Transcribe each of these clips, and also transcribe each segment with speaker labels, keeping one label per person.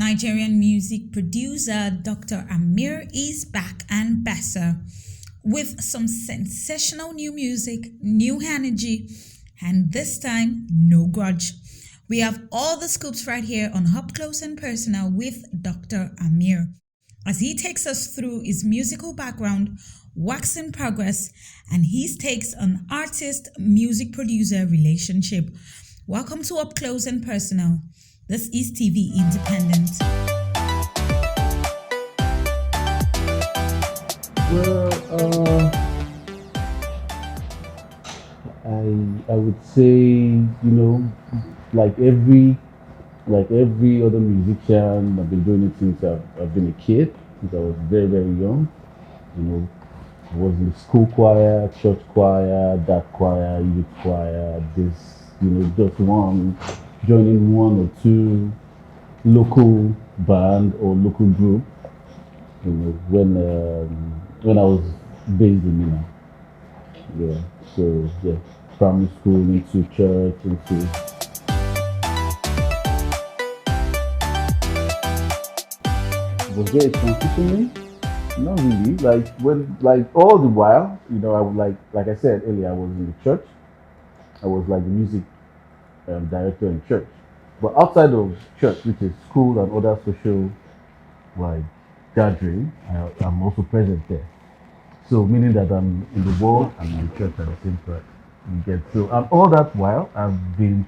Speaker 1: Nigerian music producer Dr. Amir is back and better with some sensational new music, new energy, and this time, no grudge. We have all the scoops right here on Up Close and Personal with Dr. Amir as he takes us through his musical background, works in progress, and his takes on artist music producer relationship. Welcome to Up Close and Personal. This is TV Independent.
Speaker 2: Well, I would say, like every other musician, I've been doing it since I've been a kid, since I was very, very young. You know, I was in the school choir, church choir, that choir, youth choir, just joining one or two local band or local group, when I was based in Mina. Yeah, so yeah, primary school into church, was there a transitioning? Not really. Like all the while, I would like I said earlier, I was in the church. I was like the music director in church. But outside of church, which is school and other social like gathering, I'm also present there. So meaning that I'm in the world and in the church at the same time. You get so and all that while I've been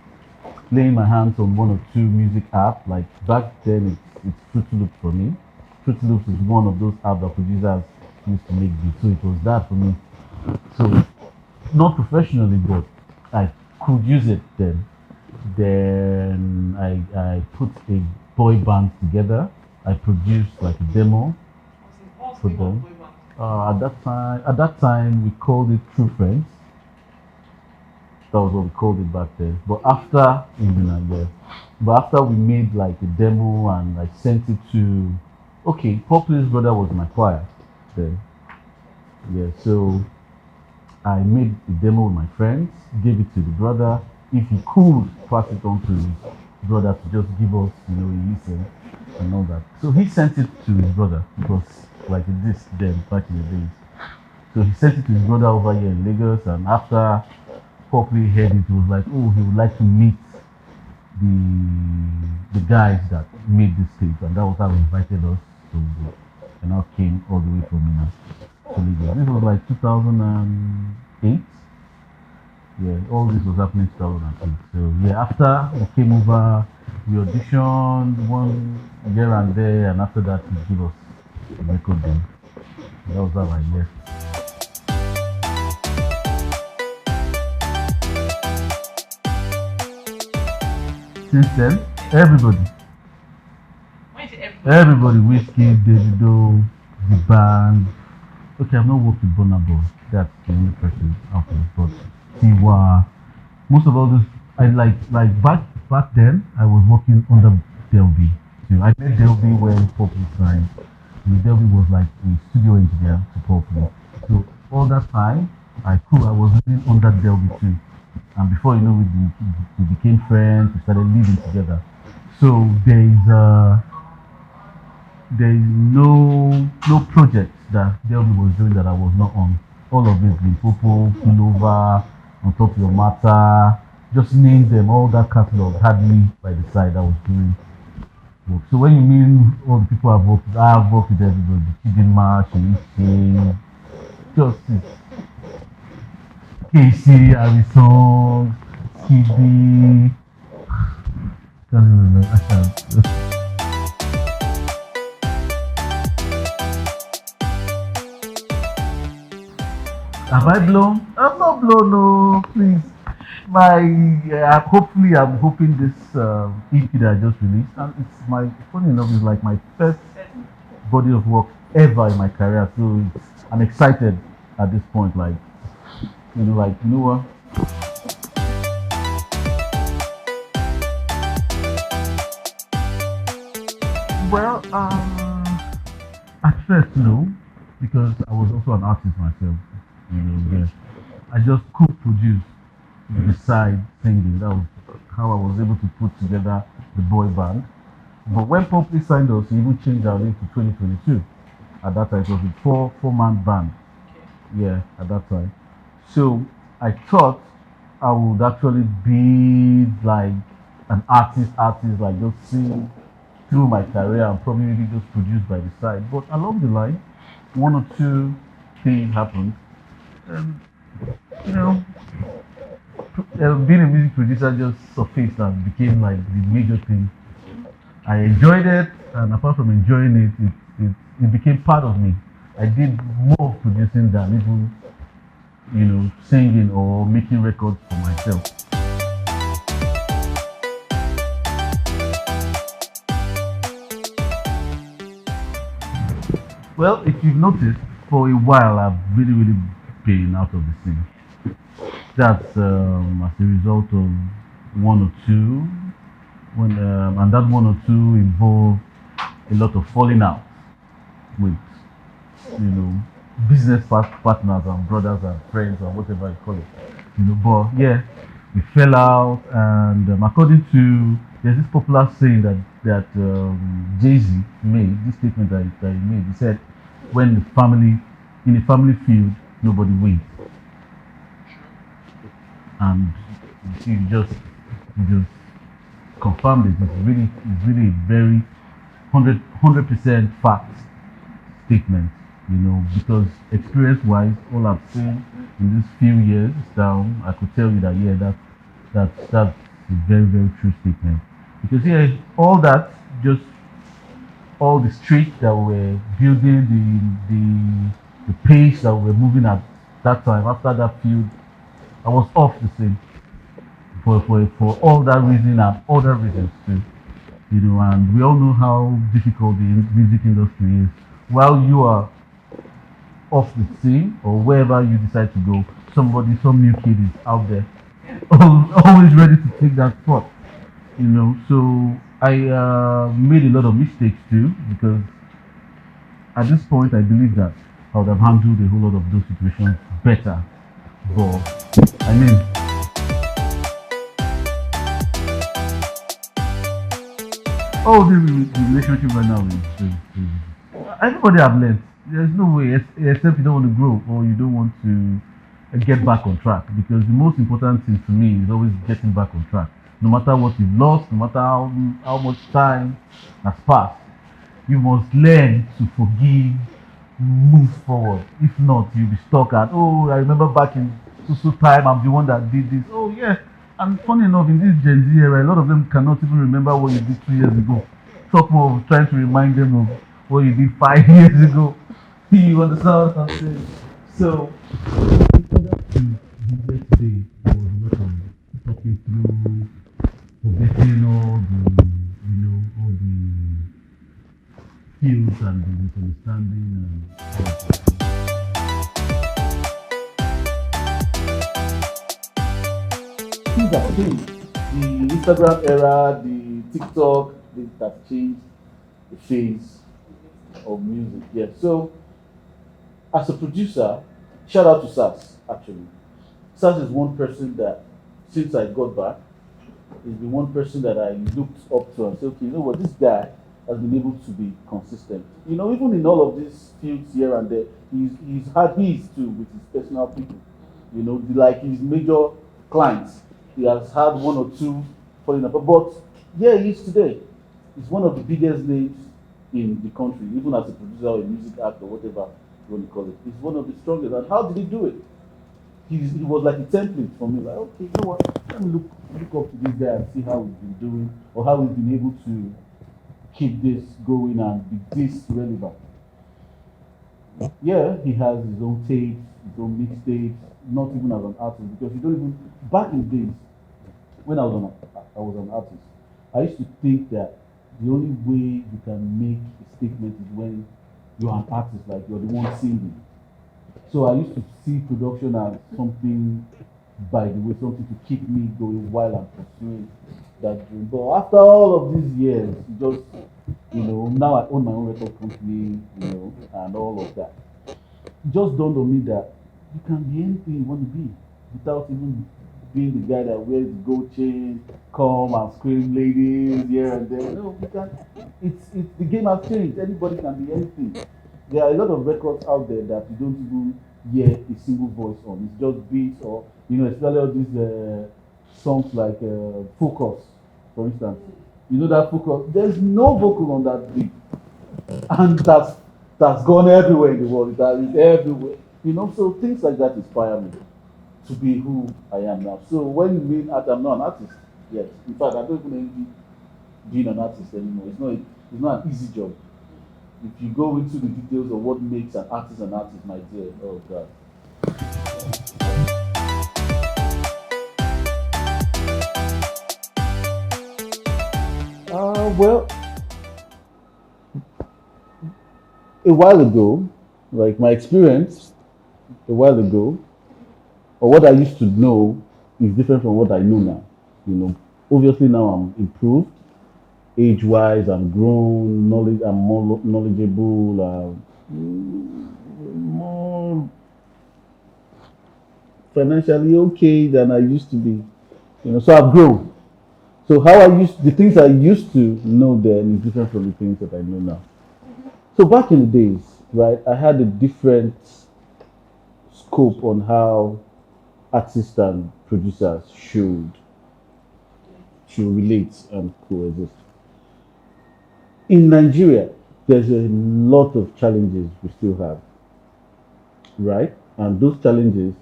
Speaker 2: laying my hands on one or two music apps. Like back then, it's Fruity Loops for me. Fruity Loops is one of those apps that producers used to make beats. So it was that for me. So not professionally, but I could use it then. Then I put a boy band together. I produced like a demo for them. At that time, we called it True Friends. That was what we called it back then. But after, but after we made like a demo and I sent it to, Popular's brother was my choir then. Yeah, so I made a demo with my friends, gave it to the brother. If he could pass it on to his brother to just give us, a listen and all that. So he sent it to his brother. It was like a disc then back in the days. So he sent it to his brother over here in Lagos, and after Poppy heard it, was like, oh, he would like to meet the guys that made this tape, and that was how he invited us to the, and now came all the way from Mina to Lagos. This was like 2008. Yeah, all this was happening in 2008. So yeah, after we came over, we auditioned one here and there, and after that he gave us a record deal. That was how I left. Since then, everybody, Whiskey, Davido, the band. Okay, I've not worked with Burna Boy. That's the only person out there. But Tiwa, most of all this, I like back then. I was working under Delby. So I met Delby when Poppy signed. And Delby was like a studio engineer to Poppy. So all that time, I was living under Delby too. And before you know it, we became friends. We started living together. So there is no project that Delby was doing that I was not on. All of it, Limpopo, Pullover, On Top of Your Matter, just name them. All that catalog had me by the side. I was doing work. So when you mean all the people I've worked with everybody. Chidinma, Sheishi, Justice, Casey, Harrison, CD. Can't remember. I can't. Have I blown? I'm not blown, no, please. I'm hoping this EP that I just released, and funny enough, it's like my first body of work ever in my career. So I'm excited at this point, you know what? Well, at first, no, because I was also an artist myself. Yeah. I just co-produced beside singing. That was how I was able to put together the boy band. But when Pop signed us, he even changed our name to 2022. At that time, it was a four-man band. Yeah, at that time. So I thought I would actually be like an artist, like just sing through my career and probably maybe just produce by the side. But along the line, one or two things happened. And, you know, being a music producer just surfaced and became like the major thing. I enjoyed it, and apart from enjoying it became part of me. I did more of producing than even, singing or making records for myself. Well, if you've noticed, for a while I've really been out of the scene. That's as a result of one or two, and that one or two involved a lot of falling out with, you know, business partners and brothers and friends and whatever you call it. But yeah, we fell out, and according to there's this popular saying that Jay-Z made this statement that he made. He said, "When the family in a family feud, nobody wins." And you just confirmed it. It's really a very 100% fact statement. Because experience-wise, all I've seen in these few years down, I could tell you that yeah, that's a very true statement. Because yeah, all that just all the streets that were building, the pace that we were moving at that time after that feud, I was off the scene for all that reason and other reasons too. And we all know how difficult the music industry is. While you are off the scene or wherever you decide to go, some new kid is out there, always ready to take that spot. So I made a lot of mistakes too, because at this point I believe that I would have handled a whole lot of those situations better. But I mean, the relationship right now is everybody have learned. There's no way, except you don't want to grow or you don't want to get back on track. Because the most important thing to me is always getting back on track. No matter what you've lost, no matter how much time has passed, you must learn to forgive, move forward. If not, you'll be stuck at, I remember back in so time, I'm the one that did this. Oh yeah. And funny enough, in this Gen Z era, a lot of them cannot even remember what you did 2 years ago. Talk more of trying to remind them of what you did 5 years ago. You understand what I'm saying? So, in order to be here today, there was a lot of talking through, forgetting all the fields and the misunderstanding and all of that. Things have changed. The Instagram era, the TikTok, that changed the phase of music. Yeah. So, as a producer, shout out to SAS actually. SAS is one person that, since I got back, is the one person that I looked up to and said, okay, you know what, this guy has been able to be consistent. Even in all of these fields here and there, he's had his too with his personal people. Like his major clients, he has had one or two falling apart. But here he is today. He's one of the biggest names in the country, even as a producer or a music actor, whatever you want to call it. He's one of the strongest. And how did he do it? He was like a template for me. Like, okay, you know what? Let me look up to this guy and see how he's been doing or how he's been able to keep this going and be this relevant. Yeah, he has his own tapes, his own mixtapes, not even as an artist, because you don't even back in the days when I was an artist, I used to think that the only way you can make a statement is when you're an artist, like you're the one singing. So I used to see production as something, by the way, something to keep me going while I'm pursuing that dream. But after all of these years, just now I own my own record company, and all of that. It just dawned on me that you can be anything you want to be without even being the guy that wears the gold chain, come and scream ladies here and there. No, we can. It's the game has changed. Anybody can be anything. There are a lot of records out there that you don't even hear a single voice on. It's just beats or especially all these songs like Focus, for instance. You know that Focus. There's no vocal on that beat, and that's gone everywhere in the world. That is everywhere. So things like that inspire me to be who I am now. So when you mean art, I'm not an artist. Yes. In fact, I don't even envy being an artist anymore. It's not an easy job. If you go into the details of what makes an artist, my dear, oh God. Well, a while ago, like my experience a while ago, or what I used to know is different from what I know now. Obviously now I'm improved, age-wise, I'm grown, knowledge, I'm more knowledgeable, more financially okay than I used to be. So I've grown. So the things I used to know then is different from the things that I know now. So back in the days, right, I had a different scope on how artists and producers should relate and coexist. In Nigeria, there's a lot of challenges we still have, right? And those challenges,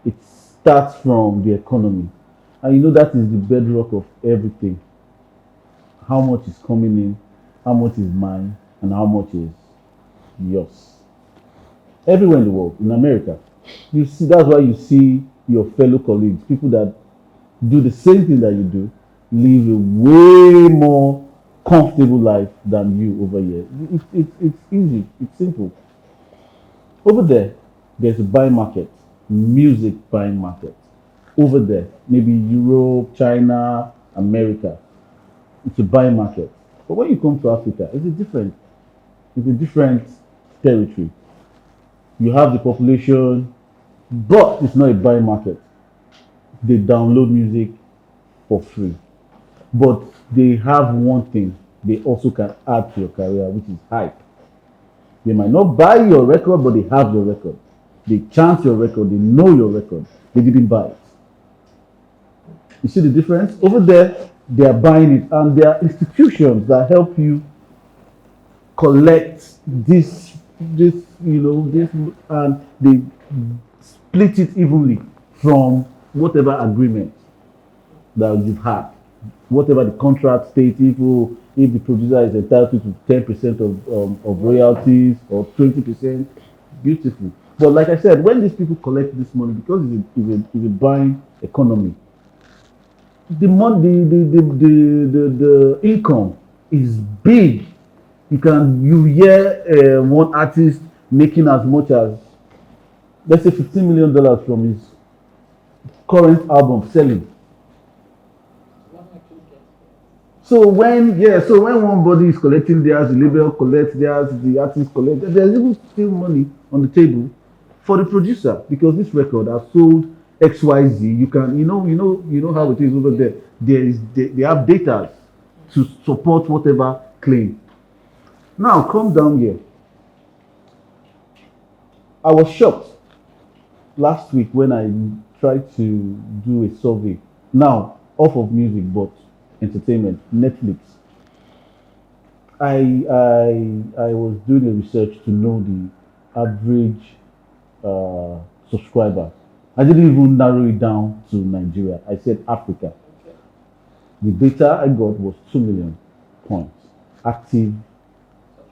Speaker 2: it starts from the economy. And that is the bedrock of everything. How much is coming in, how much is mine, and how much is yours. Everywhere in the world, in America, you see that's why you see your fellow colleagues, people that do the same thing that you do, live a way more comfortable life than you over here. It's easy, it's simple. Over there, there's a buying market, music buying market. Over there, maybe Europe, China, America, it's a buying market. But when you come to Africa, it's a different territory. You have the population, but it's not a buying market. They download music for free. But they have one thing they also can add to your career, which is hype. They might not buy your record, but they have your record. They chant your record, they know your record. They didn't buy it. You see the difference? Over there, they are buying it, and there are institutions that help you collect this, and they split it evenly from whatever agreement that you've had, whatever the contract states. If the producer is entitled to 10% of royalties or 20%, beautiful. But like I said, when these people collect this money, because it's a buying economy, the money, the income is big. You hear one artist making as much as, let's say, $15 million from his current album selling. So when one body is collecting theirs, the label collects theirs, the artist collects, there's even still money on the table for the producer, because this record has sold XYZ. You can, how it is over there. They have data to support whatever claim. Now come down here. I was shocked last week when I tried to do a survey. Now off of music, but entertainment, Netflix. I was doing a research to know the average subscriber. I didn't even narrow it down to Nigeria. I said Africa. The data I got was 2 million points active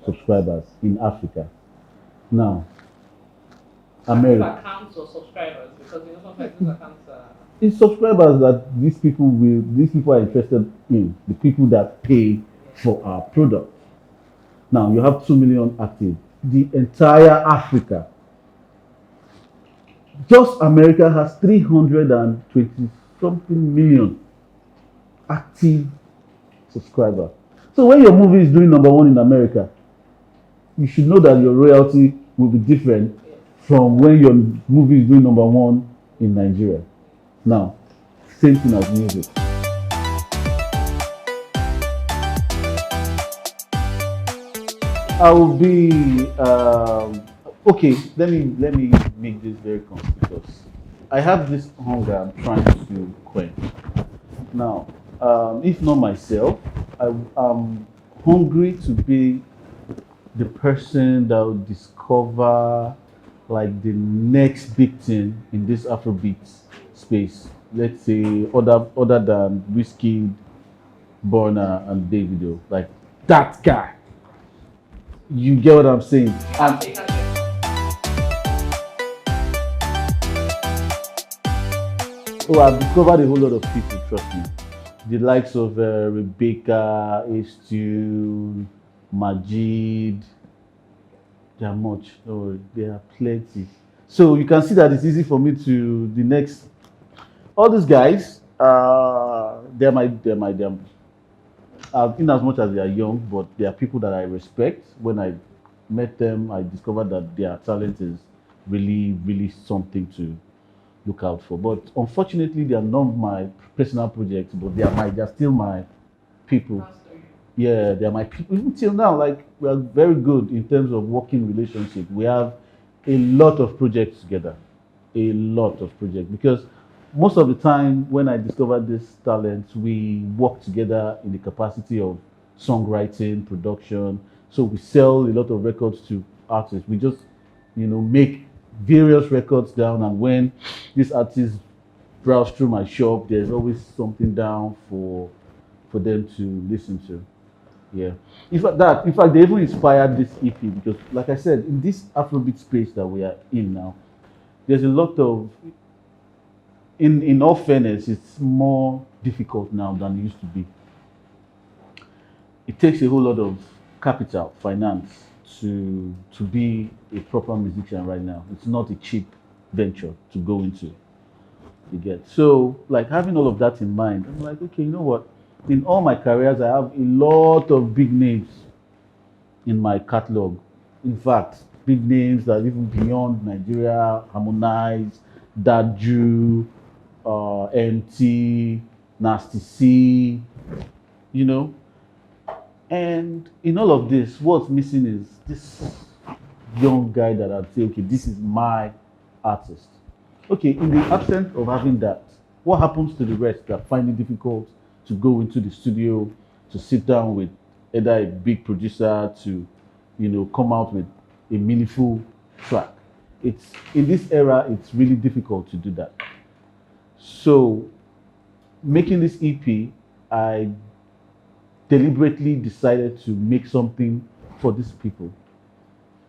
Speaker 2: subscribers in Africa. Now, America.
Speaker 3: Accounts or subscribers, because sometimes these accounts are.
Speaker 2: It's subscribers that these people are interested in, the people that pay for our product. Now you have 2 million active. The entire Africa, just America has 320 something million active subscribers. So when your movie is doing number one in America, you should know that your royalty will be different from when your movie is doing number one in Nigeria. Now, same thing as music. I will be okay. Let me make this very conspicuous. I have this hunger I'm trying to quench. Now, if not myself, I'm hungry to be the person that will discover like the next big thing in this Afrobeat space. Let's say other than Whiskey, Burna, and Davido. Like that guy. You get what I'm saying?
Speaker 3: You
Speaker 2: And
Speaker 3: have to take a
Speaker 2: oh, I've discovered a whole lot of people. Trust me. The likes of Rebecca, H2, Majid. There are much. Oh, there are plenty. So you can see that it's easy for me to the next. All these guys, they're in as much as they are young, but they are people that I respect. When I met them, I discovered that their talent is really, really something to look out for. But unfortunately, they are not my personal projects, but they're still my people.
Speaker 3: master.
Speaker 2: Yeah, they're my people. Even till now, like we are very good in terms of working relationship. We have a lot of projects together, a lot of projects because most of the time when I discovered this talent, we work together in the capacity of songwriting, production. So we sell a lot of records to artists. We just, make various records down, and when these artists browse through my shop, there's always something down for them to listen to. Yeah. In fact, they even inspired this EP because, like I said, in this Afrobeat space that we are in now, there's a lot of in all fairness, it's more difficult now than it used to be. It takes a whole lot of capital, finance to be a proper musician right now. It's not a cheap venture to go into. You get so like having all of that in mind. I'm like, okay, you know what? In all my careers, I have a lot of big names in my catalog. In fact, big names that even beyond Nigeria, Harmonize, Daju, MT, Nasty C, you know. And in all of this, what's missing is this young guy that I'd say, okay, this is my artist. Okay, in the absence of having that, what happens to the rest that find it difficult to go into the studio, to sit down with either a big producer to, come out with a meaningful track? It's in this era, it's really difficult to do that. So, making this EP, I deliberately decided to make something for these people,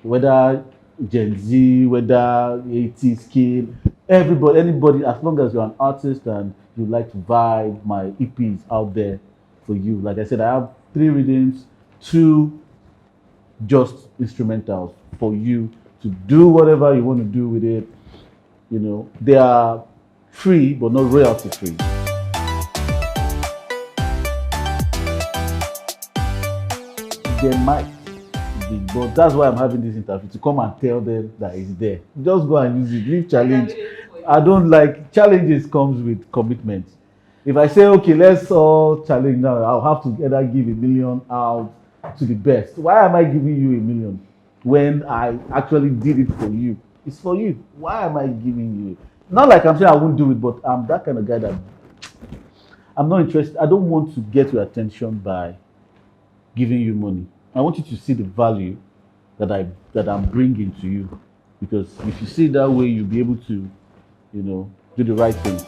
Speaker 2: whether Gen Z, whether 80s kid, everybody, anybody, as long as you're an artist and you like to vibe, my EP is out there for you. Like I said, I have 3 readings, 2 just instrumentals for you to do whatever you want to do with it. They are free, but not royalty free. They might be, but that's why I'm having this interview to come and tell them that it's there. Just go and use it. Leave challenge. I don't like challenges comes with commitment. If I say okay, let's all challenge now, I'll have to either give 1 million out to the best. Why am I giving you 1 million when I actually did it for you? It's for you. Why am I giving you? Not like I'm saying I won't do it, but I'm that kind of guy that I'm not interested. I don't want to get your attention by giving you money. I want you to see the value that I'm bringing to you, because if you see it that way, you'll be able to, do the right thing.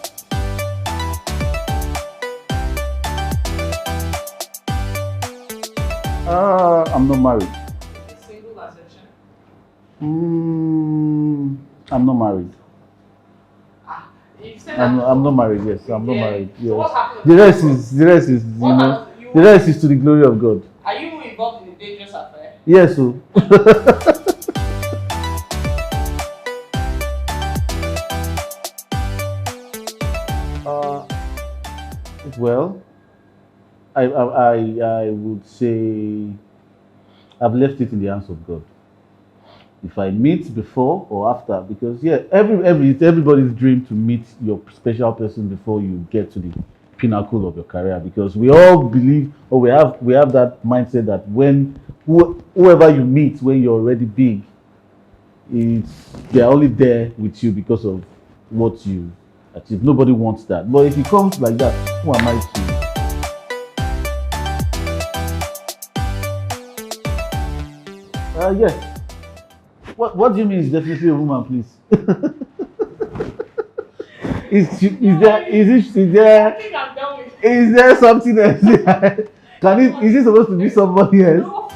Speaker 2: I'm not married.
Speaker 3: A single ascension.
Speaker 2: I'm not married.
Speaker 3: You said
Speaker 2: I'm not married. Yes, I'm not married.
Speaker 3: So what
Speaker 2: Yes.
Speaker 3: happened?
Speaker 2: The rest is the rest is to the glory of God.
Speaker 3: Are you involved in a dangerous affair?
Speaker 2: Yes, so. uh, well, I would say I've left it in the hands of God. if I meet before or after, because yeah, it's everybody's dream to meet your special person before you get to the pinnacle of your career. Because we all believe, or we have that mindset that when whoever you meet when you're already big, they're only there with you because of what you achieve. Nobody wants that. But if it comes like that, who am I to? Yes. What do you mean? Is definitely a woman, please?
Speaker 3: I think I'm done with it.
Speaker 2: Is there something else? Is it supposed to be somebody else?
Speaker 3: No.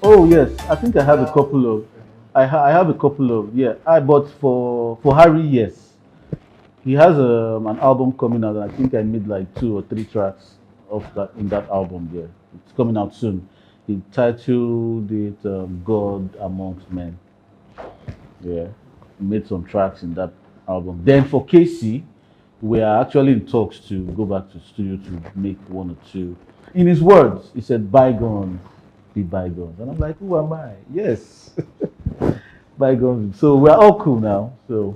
Speaker 2: Oh yes, I think I have a couple of. I have a couple of, yeah. But for Harry, yes, he has an album coming out, and I think I made like 2 or 3 tracks of that in that album. Yeah, it's coming out soon. He titled it "God Amongst Men." Yeah, made some tracks in that album. Then for Casey, we are actually in talks to go back to studio to make 1 or 2. In his words, he said, "Bygones be bygones," and I'm like, "Who am I?" Yes, bygones. So we're all cool now. So